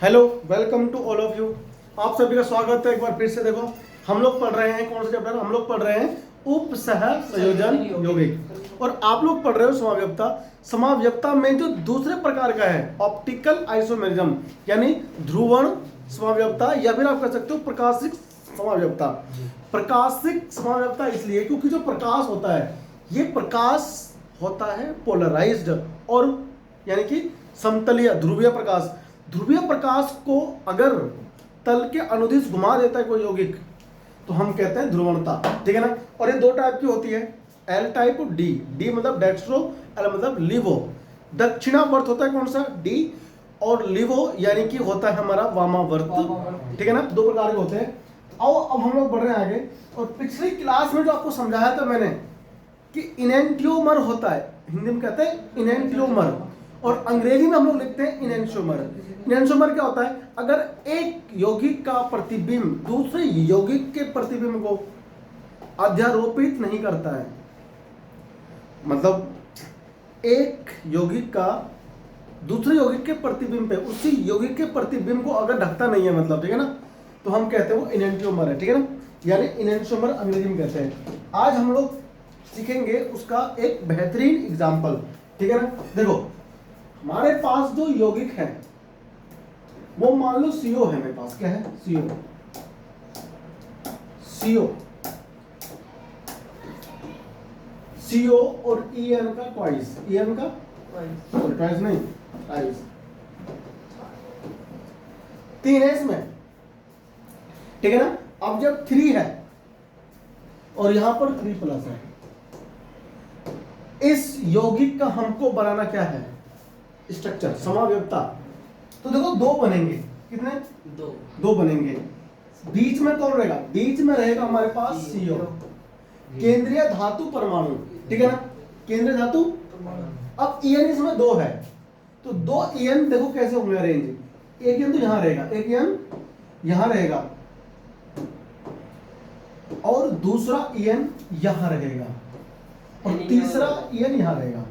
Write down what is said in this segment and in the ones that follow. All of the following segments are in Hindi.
Hello, welcome to all of you. आप सभी का स्वागत है एक बार फिर से। देखो, हम लोग पढ़ रहे हैं कौन सा चैप्टर? हम लोग पढ़ रहे हैं उपसह संयोजन यौगिक, और आप लोग पढ़ रहे हो समाव्यक्ता। समाव्यक्ता में जो दूसरे प्रकार का है ऑप्टिकल आइसोमेरिज्म, यानी ध्रुवण समाव्यक्ता, या फिर आप कह सकते हो प्रकाशिक समाव्यक्ता। प्रकाशिक समाव्यक्ता इसलिए क्योंकि जो प्रकाश होता है, ये प्रकाश होता है पोलराइज्ड, और यानी कि समतलीय ध्रुवीय प्रकाश। ध्रुवीय प्रकाश को अगर तल के अनुदिश घुमा देता है कोई यौगिक, तो हम कहते हैं ध्रुवणता। ठीक है ना? और ये दो टाइप की होती है, एल टाइप और डी। डी मतलब डेक्स्ट्रो, एल मतलब लिवो। दक्षिणावर्त होता है कौन सा? डी। और लिवो यानी कि होता है हमारा वामावर्त। ठीक है ना? दो प्रकार के होते हैं। आओ अब हम लोग बढ़ रहे हैं आगे। और पिछली क्लास में जो आपको समझाया था मैंने कि इनेंटियोमर होता है, हिंदी में कहते हैं इनेंटियोमर, और अंग्रेजी में हम लोग लिखते हैं इनेंशियोमर। इनेंशियोमर क्या होता है? अगर एक यौगिक का प्रतिबिंब दूसरे यौगिक के प्रतिबिंब को अध्यारोपित नहीं करता है, मतलब एक यौगिक का दूसरे यौगिक के प्रतिबिंब पे उसी यौगिक के प्रतिबिंब को अगर ढकता नहीं है, मतलब, ठीक है ना, तो हम कहते हैं वो इनेंटियोमर है। ठीक है ना? यानी इनेंशियोमर अंग्रेजी में कहते हैं। आज हम लोग सीखेंगे उसका एक बेहतरीन एग्जाम्पल। ठीक है ना? देखो, हमारे पास जो यौगिक है वो मान लो CO है। मेरे पास क्या है? CO CO और EN का ट्वाइस, EN का ट्वाइस नहीं, ट्वाइस, 3 है इसमें। ठीक है ना? अब जब 3 है और यहां पर 3+ है, इस यौगिक का हमको बनाना क्या है? स्ट्रक्चर, समाव्यक्ता। तो देखो, 2 बनेंगे। कितने? 2 बनेंगे। बीच में कौन रहेगा? बीच में रहेगा हमारे पास CO, केंद्रीय धातु परमाणु। ठीक है ना? केंद्रीय धातु। अब EN इसमें 2 है, तो 2 EN देखो कैसे होंगे अरेंज। एक EN तो यहां रहेगा, एक EN यहां रहेगा, और दूसरा EN यहां रहेगा, और तीसरा EN यहां रहेगा।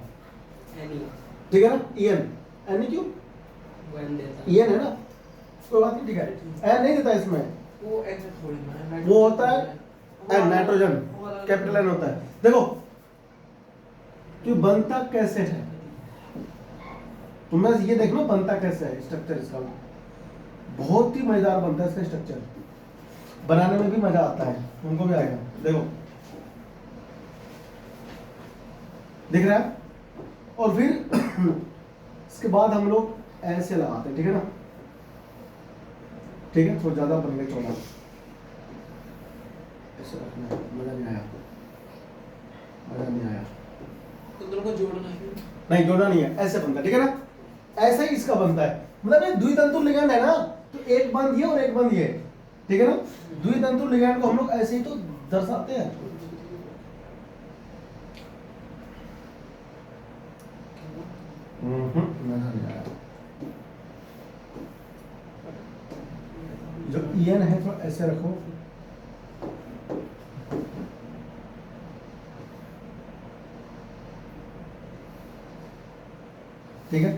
ठीक है ना? EN क्यों? EN है ना, कोई बात नहीं। ठीक है, N नहीं देता इसमें, वो होता है N, नाइट्रोजन, कैपिटल N होता है। देखो कि बनता कैसे है, तुम ये देखना बनता कैसे है स्ट्रक्चर इसका। बहुत ही मजेदार बनता है इसका स्ट्रक्चर, बनाने में भी मजा आता है, तुमको भी आएगा। देखो, दिख रहा है? और फिर इसके बाद हम लोग ऐसे लगाते हैं। ठीक है ना? ठीक है, थोड़ा ज्यादा बन गया चौड़ा, ऐसे रखना है। मजा नहीं आया, मजा नहीं आया। तो दोनों को जोड़ना है? नहीं, जोड़ना नहीं है, ऐसे बनता है। ठीक है ना? ऐसे ही इसका बनता है। मतलब ये द्वितंतु लिगैंड है ना, तो एक बंद ये और एक बंद ये। ठीक है ना? द्वितंतु लिगैंड को हम लोग ऐसे ही तो दर्शाते हैं। मजा नहीं आया। जो EN है तो ऐसे रखो, ठीक है?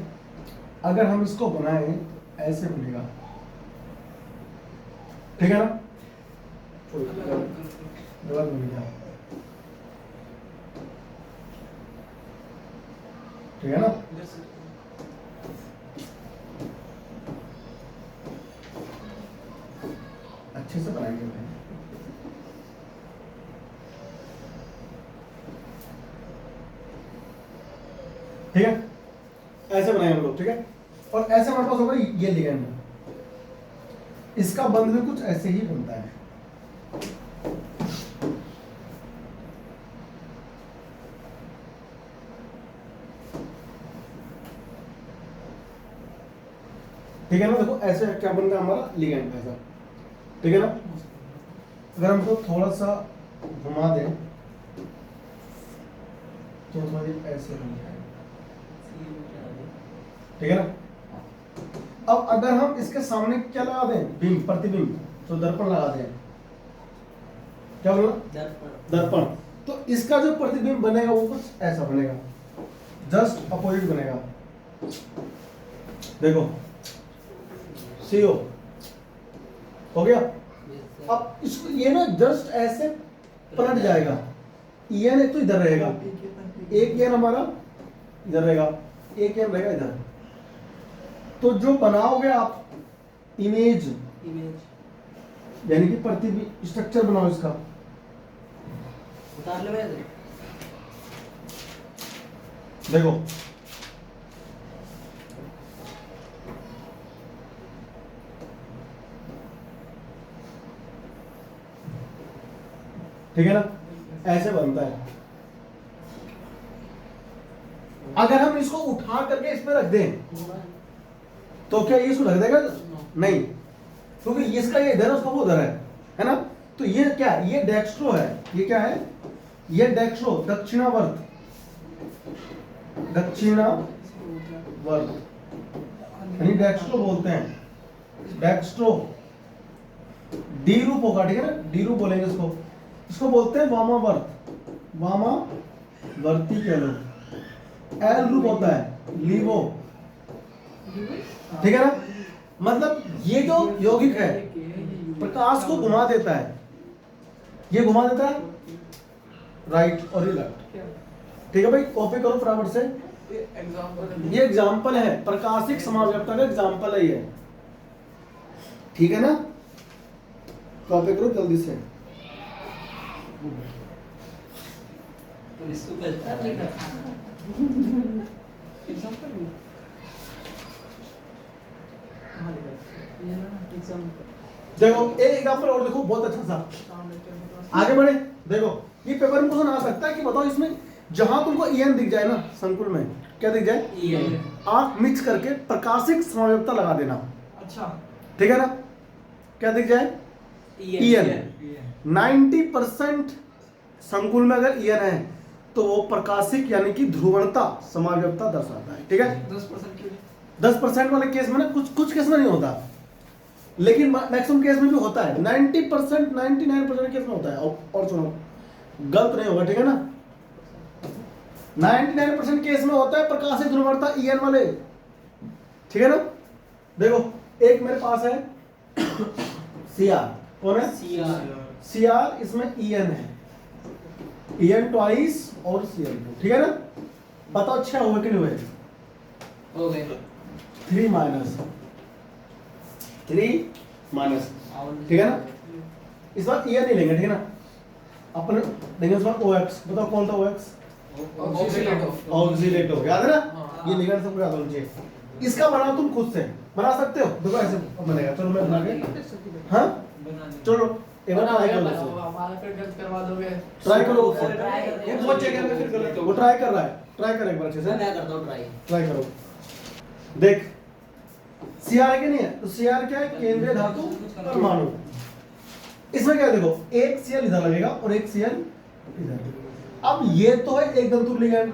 अगर हम इसको बनाएं ऐसे बनेगा। ठीक है ना? डबल बनेगा। ठीक है ना? अच्छे से बनाएंगे भाई। ठीक है? ऐसे बनाएंगे हम लोग। ठीक है? और ऐसे हमारे पास होगा ये लिगैंड, इसका बंध भी कुछ ऐसे ही बनता है। ठीक है ना? देखो ऐसे क्या बनता है हमारा लिगैंड ऐसा। ठीक है ना? अगर हमको थोड़ा सा घुमा दें तो ऐसे हो जाएगा। ठीक है ना? अब अगर हम इसके सामने क्या लगा दें? बिंब, प्रतिबिंब, तो दर्पण लगा दें। क्या बोला? दर्पण। तो इसका जो प्रतिबिंब बनेगा वो कुछ ऐसा बनेगा, जस्ट अपोजिट बनेगा। देखो, CO हो गया। अब इसको ये ना जस्ट ऐसे पलट जाएगा, EN एक तो इधर रहेगा, एक EN हमारा इधर रहेगा, एक EN रहेगा इधर। तो जो बनाओगे आप इमेज यानी कि प्रतिबिंब स्ट्रक्चर बनाओ इसका, उतार ले भाई। देखो ठीक है ना, ऐसे बनता है। अगर हम इसको उठा करके इसमें रख दें तो क्या ये इसको ढक देगा? नहीं, क्योंकि इसका ये इधर है, उसका वो उधर है ना। तो ये क्या है? ये डेक्स्ट्रो है। ये क्या है? ये डेक्स्ट्रो, दक्षिणावर्त, दक्षिणावर्त यानी डेक्स्ट्रो बोलते हैं। डेक्स्ट्रो डी रूप होगा, ठीक है ना, डी रूप बोलेंगे इसको। इसको बोलते हैं वामावर्त, वामावर्ती कह लो। एल रूप होता है लीवो, ठीक है ना। मतलब ये जो यौगिक है प्रकाश को घुमा देता है, ये घुमा देता है राइट और ये लेफ्ट, ठीक है भाई। कॉपी करो फटाफट से। ये एग्जाम्पल है, प्रकाशिक समाव्यक्ता का एग्जाम्पल है ये, ठीक है ना। कॉपी करो जल्दी से। देखो एक एग्जाम्पल और देखो, बहुत अच्छा सा। आगे बढ़े, देखो ये पेपर में क्वेश्चन आ सकता है कि बताओ इसमें जहां तुमको EN दिख जाए ना संकुल में, क्या दिख जाए? आप मिक्स करके प्रकाशिक समाव्यक्ता लगा देना। अच्छा, ठीक है ना, क्या दिख जाए? EN। 90% संकुल में अगर EN है तो वो प्रकाशिक यानी कि ध्रुवणता समाव्यक्ता दर्शाता है, ठीक है। 10% क्यों? 10% वाले केस में ना कुछ केस में नहीं होता, लेकिन मैक्सिमम केस में भी होता है। 90% 99% केस में होता है। और सुनो, गलत नहीं होगा, ठीक है ना। 99% केस में होता है प्रकाशिक ध्रुवणता EN वाले, ठीक है ना। देखो एक मेरे पास है CR, कौन है? CR, इसमें EN है, EN ट्वाइस और Cl2, ठीक है ना। बताओ अच्छा हुआ कि नहीं हुए? हो गए 3 माइनस, ठीक है ना। इस बार EN नहीं लेंगे, ठीक है ना, अपने लेंगे इस बार OX। बताओ कौन था OX? ऑक्सीलेटो, याद है ना। ये लिगेंड सबको याद होना चाहिए। इसका बनाओ तुम खुद से, बना सकते हो। देखो ऐसे बनेगा, चलो मैं बना के, हाँ चलो एक बार ट्राई कर लो। हमारा फिर गलत करवा दोगे। ट्राई करो, ये बहुत जगह में फिर गलत वो ट्राई कर रहा है, ट्राई कर एक बार अच्छे से, मैं करता हूँ ट्राई करो। देख Cr के नहीं है तो Cr क्या है? केंद्रीय धातु परमाणु। इसमें क्या है? देखो एक Cl इधर लगेगा और एक Cl इधर। अब ये तो है एक दंतुर लिगैंड,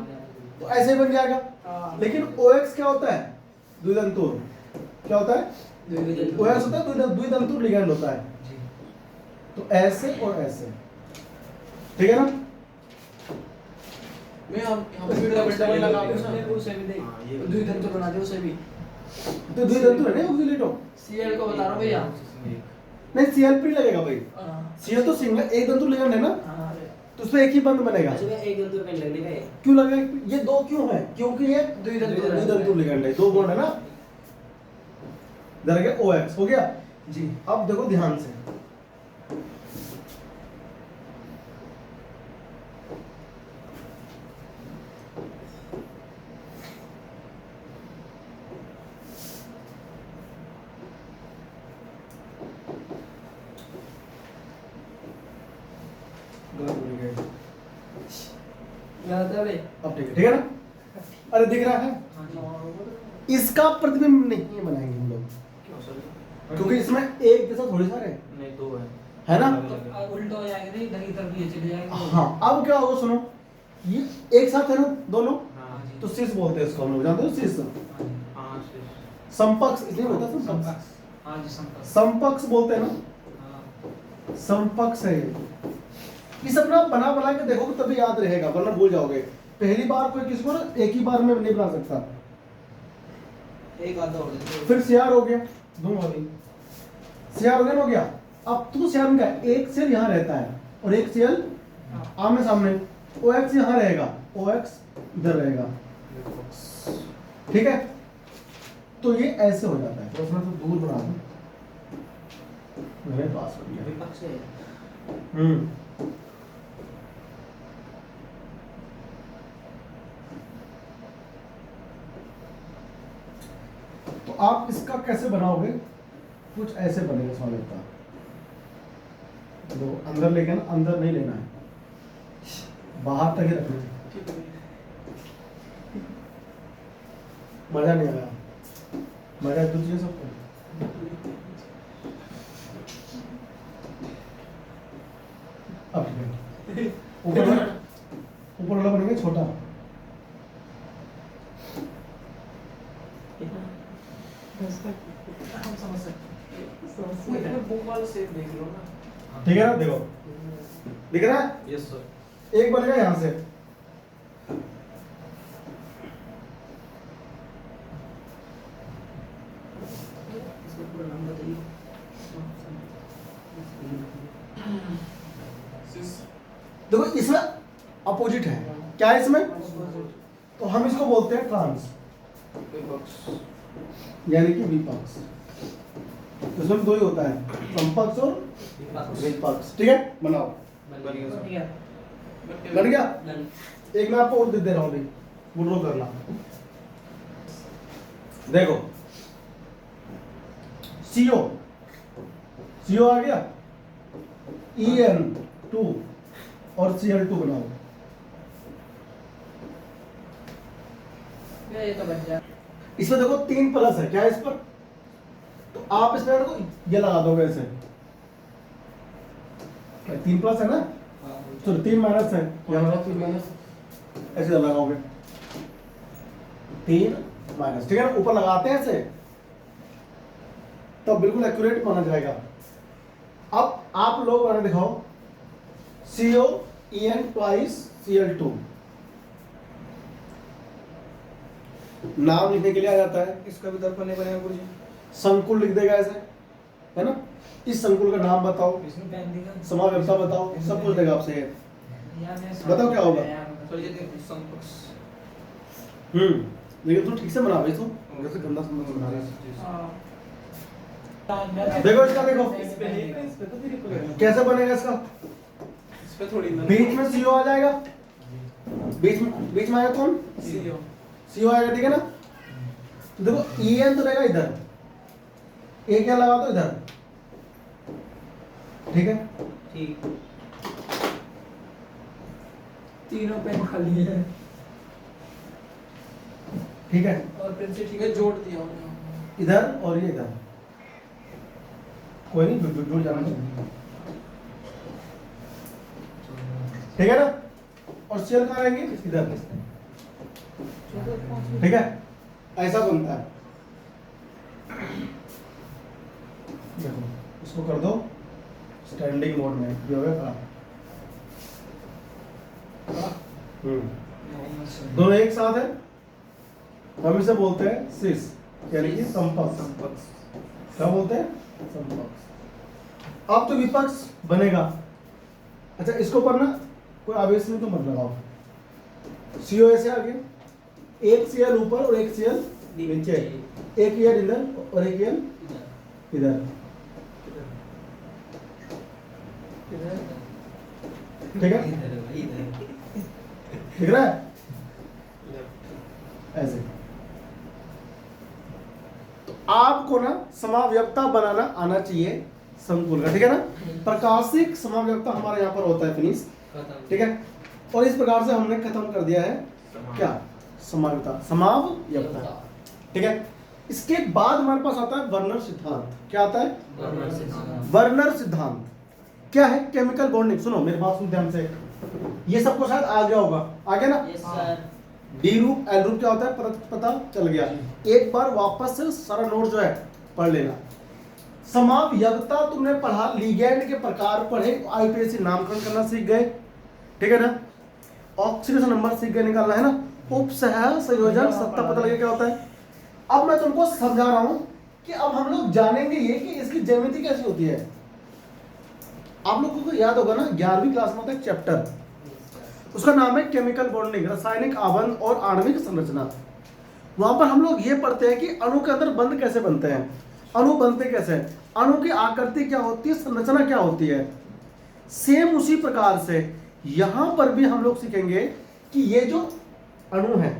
तो ऐसे बन जाएगा। लेकिन OX क्या होता है? द्विदंतुर। क्या होता है? OX होता है द्विदंतुर लिगैंड होता है। तो ऐसे और ऐसे, ठीक है ना। मैं हम फिर डबल लगा दूं उसमें, उसे भी देख द्विदंत बना दे उसे भी। तो द्विदंतुर है ना ऑक्सीलेटो। Cl को बता रहा हूं भैया। नहीं Cl लगे भाई। Cl तो सिंगल एक दंतुर लिगैंड है ना, तो उसमें एक ही बंद बनेगा। एक दंतुर पेन लगने का है। क्यों लगेगा? ये दो क्यों है? क्योंकि ये द्विदंतुर लिगैंड है, दो बॉन्ड है ना। इधर गया OX, हो गया जी। अब देखो ध्यान से, अब ठीक है ना। अरे दिख रहा है, इसका प्रतिबिंब नहीं बनाएंगे हम लोग, क्योंकि इसमें एक जैसा थोड़ी सा नहीं दो है ना। उल्टा हो जाएगा, नहीं इधर की तरफ ये चले जाएगा। हाँ अब क्या होगा सुनो, ये एक साथ है ना दोनों, तो सिस बोलते हैं इसको हम लोग, जानते हो सिस। समपक्ष इसलिए होता है समपक्ष, समपक्ष बोलते हैं ना, समपक्ष है ये। इस अपना बना बना के देखोगे तभी याद रहेगा, वरना भूल जाओगे। पहली बार कोई किसी को ना एक ही बार में नहीं बना सकता। एक आधा हो गया। फिर Cr हो गया, दूंगा अभी। CR हो गया। अब टू CR का एक सेल यहाँ रहता है और एक सेल आमने सामने, OX यहाँ रहेगा, OX इधर रहेगा, ठीक है। तो ये ऐसे हो जाता है, तो उसमें तो दूर बना दूं मेरे पास हो गया। विपक्ष है। तो आप इसका कैसे बनाओगे, कुछ ऐसे बनेगा समझ का। तो अंदर लेके ना, अंदर नहीं लेना है, बाहर तक ही रखना है। मजा नहीं आया, मजा तो चाहिए सबको। अब ठीक है, ऊपर वाला बनेगा छोटा। हम समझ सकते हैं। बुक वाला सेप देख लो ना। ठीक है ना, देखो दिख रहा है। Yes sir. एक बनेगा यहाँ से, इसका पूरा नाम बताइए। देखो इसमें अपोजिट है, क्या है इसमें, तो हम इसको बोलते हैं ट्रांस, यानी कि विपक्ष। इसमें दो ही होता है, समपक्ष और विपक्ष। ठीक है, बनाओ। बन गया। एक मैं आपको और दे रहा हूँ, बुड्रो करना। देखो CO आ गया, En2 और Cl2 बनाओ। ये तो बन जाए। इसमें देखो 3 प्लस है, क्या है इस पर, तो आप इसमें देखो ये लगा दोगे ऐसे, 3 प्लस है ना, तो 3 माइनस है, क्या लगाओ 3 माइनस, ऐसे लगाओगे 3 माइनस, ठीक है ना। ऊपर लगाते हैं ऐसे, तब बिल्कुल एक्यूरेट माना जाएगा। अब आप लोग बना दिखाओ, CO En ट्वाइस Cl2, नाम लिखने के लिए आ जाता है। इसका भी दर्पण नहीं बनेगा गुरुजी। संकुल लिख देगा ऐसे, है ना। इस संकुल का नाम बताओ, इसमें पेन देगा। समाव्यवस्था बताओ, सब कुछ देगा आपसे। यार मैं बताओ क्या होगा। तो ये देखो समपक्ष। लेकिन तू ठीक से बना भाई, तू जैसे गंदा समझ बना रहा है। हां। देखो इसका, देखो इस पे नहीं, इस पे तो फिर ऊपर। कैसे बनेगा इसका, इस पे थोड़ी ना। बीच में CO आ जाएगा, बीच में आएगा कौन, सीओ। CO आएगा, ठीक है ना। तो देखो En तो रहेगा इधर, एक क्या लगा दो इधर, ठीक है। ठीक। तीनों पेन खाली है। ठीक है, और पेन से ठीक है जोड़ दिया हमने। इधर और ये इधर, कोई नहीं, जुड़ जाना चाहिए, ठीक है ना। और Cl कहाँ रहेंगे, इधर, ठीक है। ऐसा बनता है। देखो इसको कर दो स्टैंडिंग मोड में, ये हो गया खड़ा। दोनों एक साथ है, हम इसे बोलते हैं सिस, यानी कि समपक्ष। क्या बोलते हैं, समपक्ष। अब तो विपक्ष बनेगा। अच्छा, इसको पर ना कोई आवेश नहीं तो मत लगाओ। CO ऐसे आ गया, एक Cl ऊपर और एक Cl नीचे, एक Cl इधर और एक Cl इधर, ठीक है, दिख रहा है ऐसे। तो आपको ना समाव्यवस्था बनाना आना चाहिए संकुल का, ठीक है ना। प्रकाशिक समाव्यवस्था हमारे यहाँ पर होता है फिनिश, ठीक है। और इस प्रकार से हमने खत्म कर दिया है क्या, समाव्यवस्था, ठीक है। इसके बाद हमारे पास आता है वर्नर सिद्धांत। क्या आता है, वर्नर सिद्धांत क्या है, केमिकल बॉन्डिंग। सुनो मेरे बात सुन ध्यान से, ये सबको शायद आ गया होगा, आ गया ना। Yes sir. डी रूप एल रूप क्या होता है पता चल गया। एक बार वापस से सारा नोट जो है पढ़ लेना। समाव्यवस्था तुमने पढ़ा, लिगैंड के प्रकार पढ़े, आईपीएससी नामकरण करना सीख गए, ठीक है ना। ऑक्सीडेशन नंबर सीख गए, निकालना है ना। उपसह संयोजन सत्ता पता लगे क्या होता है। अब मैं तुमको समझा रहा हूं कि अब हम लोग जानेंगे ये कि इसकी ज्यामिति कैसी होती है। आप लोगों को याद होगा ना 11वीं क्लास में होता है चैप्टर, उसका नाम है केमिकल बॉन्डिंग, रासायनिक आबंध और आणविक संरचना। वहां पर हम लोग ये पढ़ते हैं कि अणु के अंदर बंध कैसे बनते हैं, अणु बनते कैसे हैं, अणु की आकृति क्या होती है, संरचना क्या होती है। सेम उसी प्रकार से यहां पर भी हम लोग सीखेंगे कि ये जो अणु है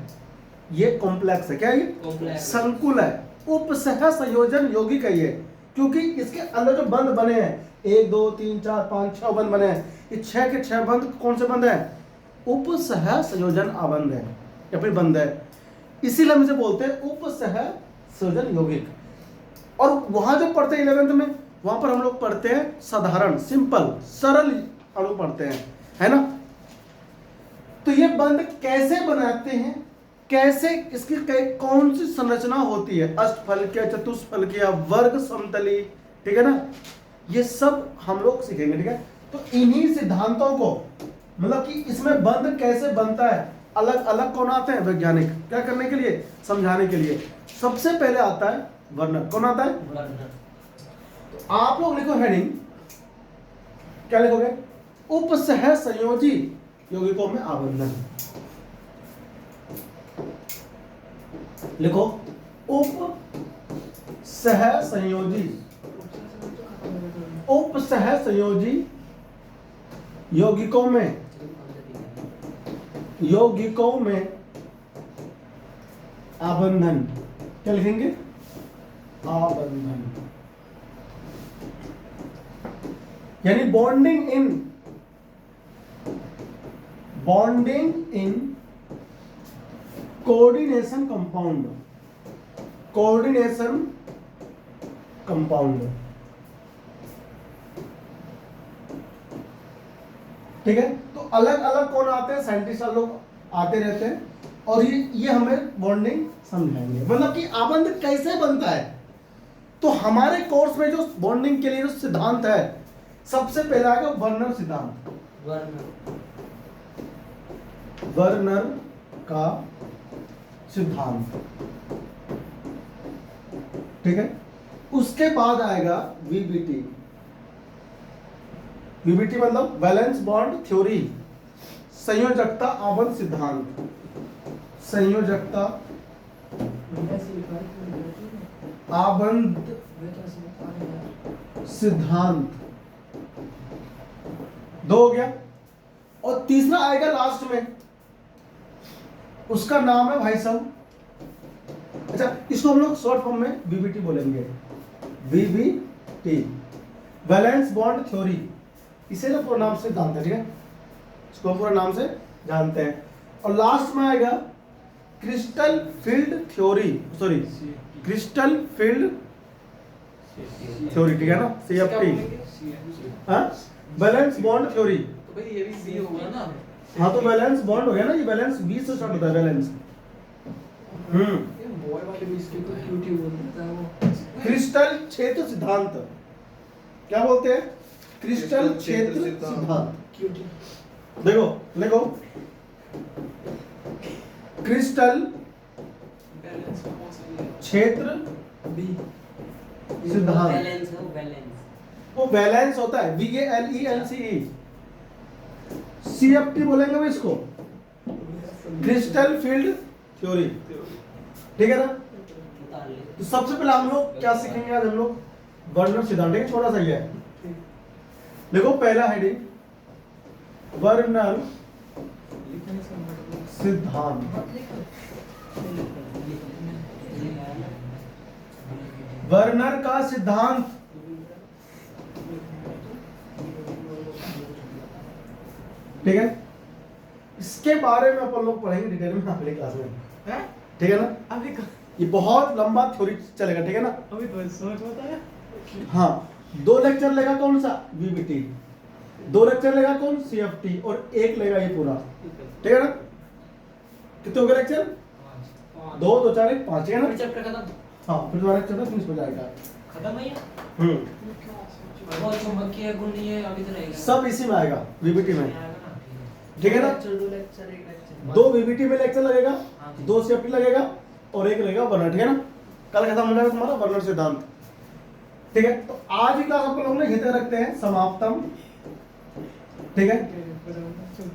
ये कॉम्प्लेक्स है। क्या है ये? संकुल है, उपसह संयोजन यौगिक है ये, क्योंकि इसके अंदर जो बंध बने हैं 1 2 3 4 5 6 बंध बने हैं, ये 6 के 6 बंध कौन से बंध है? उपसह संयोजन आबंध है या फिर बंध है, इसीलिए हम इसे बोलते हैं उपसह संयोजन यौगिक। और वहां जब पढ़ते हैं 11th में, वहां पर हम लोग पढ़ते हैं साधारण सिंपल सरल अणु पढ़ते हैं, है ना। तो ये बंध कैसे बनाते हैं, कैसे इसकी कौन सी संरचना होती है, अष्टफलकीय, चतुष्फलकीय, वर्ग समतली, ठीक है ना, ये सब हम लोग सीखेंगे। ठीक है, तो इन्हीं सिद्धांतों को मतलब कि इसमें बंध कैसे बनता है, अलग अलग कौन आते हैं? वैज्ञानिक। क्या करने के लिए? समझाने के लिए। सबसे पहले आता है वर्नर। कौन आता है? वर्नर। तो आप लोग लिखो हेडिंग, क्या लिखोगे? उपसह संयोजी यौगिकों में आबंधन। लिखो उपसह संयोजी, उपसह संयोजी यौगिकों में, यौगिकों में आबंधन। क्या लिखेंगे? आबंधन, यानी bonding in, bonding in coordination compound, coordination compound. ठीक है, तो अलग अलग कौन आते हैं? साइंटिस्ट लोग आते रहते हैं और ये हमें बॉन्डिंग समझाएंगे, मतलब कि आबंध कैसे बनता है। तो हमारे कोर्स में जो बॉन्डिंग के लिए जो सिद्धांत है, सबसे पहला आएगा वर्नर सिद्धांत। वर्नर का सिद्धांत, ठीक है। उसके बाद आएगा वीबीटी। वीबीटी मतलब वैलेंस बॉन्ड थ्योरी, संयोजकता आबंध सिद्धांत, संयोजकता आबंध सिद्धांत। 2 हो गया। और तीसरा आएगा लास्ट में, उसका नाम है भाई साहब, अच्छा इसको हम लोग शॉर्ट फॉर्म में वीबीटी बोलेंगे, वीबीटी, वैलेंस बॉन्ड थ्योरी। इसे ना पूरा नाम से जानते हैं, ठीक है, इसको पूरा नाम से जानते हैं। और लास्ट में आएगा crystal field theory, sorry crystal field theory, ठीक है ना, CFT, हाँ, बैलेंस बॉन्ड थ्योरी। तो भाई ये भी सी होगा ना। हाँ, तो बैलेंस बॉन्ड हो गया ना, ये बैलेंस 20 से स्टार्ट होता है बैलेंस। ये बॉय वाले भी इसके तो क्यूटी बोलता है वो। क्रिस्टल क्षेत्र सिद्धांत, क्या बोलते हैं? क्रिस्टल क्षेत्र सिद्धांत। क्यूटी देखो लिखो, क्रिस्टल बैलेंस कौन सा है? क्षेत्र बी सिद्धांत। बैलेंस है, वो बैलेंस। वो बैलेंस होता है, VALENCE, CFT बोलेंगे वो इसको, क्रिस्टल फील्ड थ्योरी, ठीक है ना। उतार ले। तो सबसे पहले हम लोग क्या सीखेंगे आज? हम लोग वर्नर सिद्धांत, ठीक है, छोटा सा ही है। देखो पहला हेडिंग, वर्नर सिद्धांत। वर्नर का सिद्धांत, ठीक है, इसके बारे में अपन लोग पढ़ेंगे डिटेल में अगली क्लास में, ठीक है ना। अभी ये बहुत लंबा थ्योरी चलेगा, ठीक है ना। अभी तो समझ में आता है। हाँ, 2 लेक्चर लेगा कौन सा? VBT, 2 लेक्चर लेगा कौन? CFT, और 1 लेगा ये पूरा, ठीक है ना। कितने हो गए लेक्चर? 2 2 4 1 5, ठीक है ना। चैप्टर खत्म। हाँ, फिर तुम्हारा लेक्चर फिनिश हो जाएगा। खत्म है ये? हम्म, वो चुंबकीय गुण ये अभी तो रहेगा। सब इसी में आएगा VBT में, ठीक है ना। लेक्चर 2 लेक्चर 1 लेक्चर 2 VBT में लेक्चर लगेगा, हाँ जी। 2 CFT लगेगा और 1 लगेगा वर्नर, ठीक है ना। कल खत्म हो जाएगा तुम्हारा वर्णन सिद्धांत। ठीक है, तो आज की क्लास अपन लोग ने हित रखते हैं समाप्तम। ठीक है,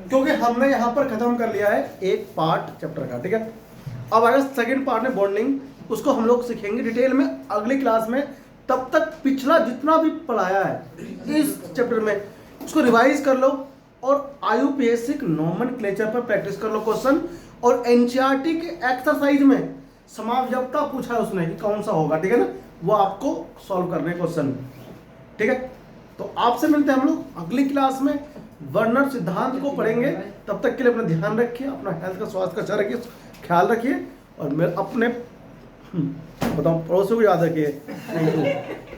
क्योंकि हमने यहाँ पर खत्म कर लिया है एक पार्ट चैप्टर का। ठीक है, अब आएगा सेकंड पार्ट में बॉन्डिंग, उसको हम लोग सीखेंगे डिटेल में अगली क्लास में। तब तक पिछला जितना भी पढ़ाया है इस चैप्टर में उसको रिवाइज कर लो और आयुर्वेदिक नोमेनक्लेचर पर प्रैक्टिस कर लो क्वेश्चन। और एनसीईआरटी के एक्सरसाइज में समावयवता पूछा है उसने कि कौन सा होगा, ठीक है ना, वो आपको सॉल्व करने क्वेश्चन। ठीक है, तो आपसे मिलते हैं हम लोग अगली क्लास में, वर्णन सिद्धांत को पढ़ेंगे। तब तक के लिए अपना ध्यान रखिए, अपना हेल्थ का स्वास्थ्य का अच्छा रखिए, ख्याल रखिए और मेरे अपने बताओ पड़ोसियों को याद रखिए। Thank you.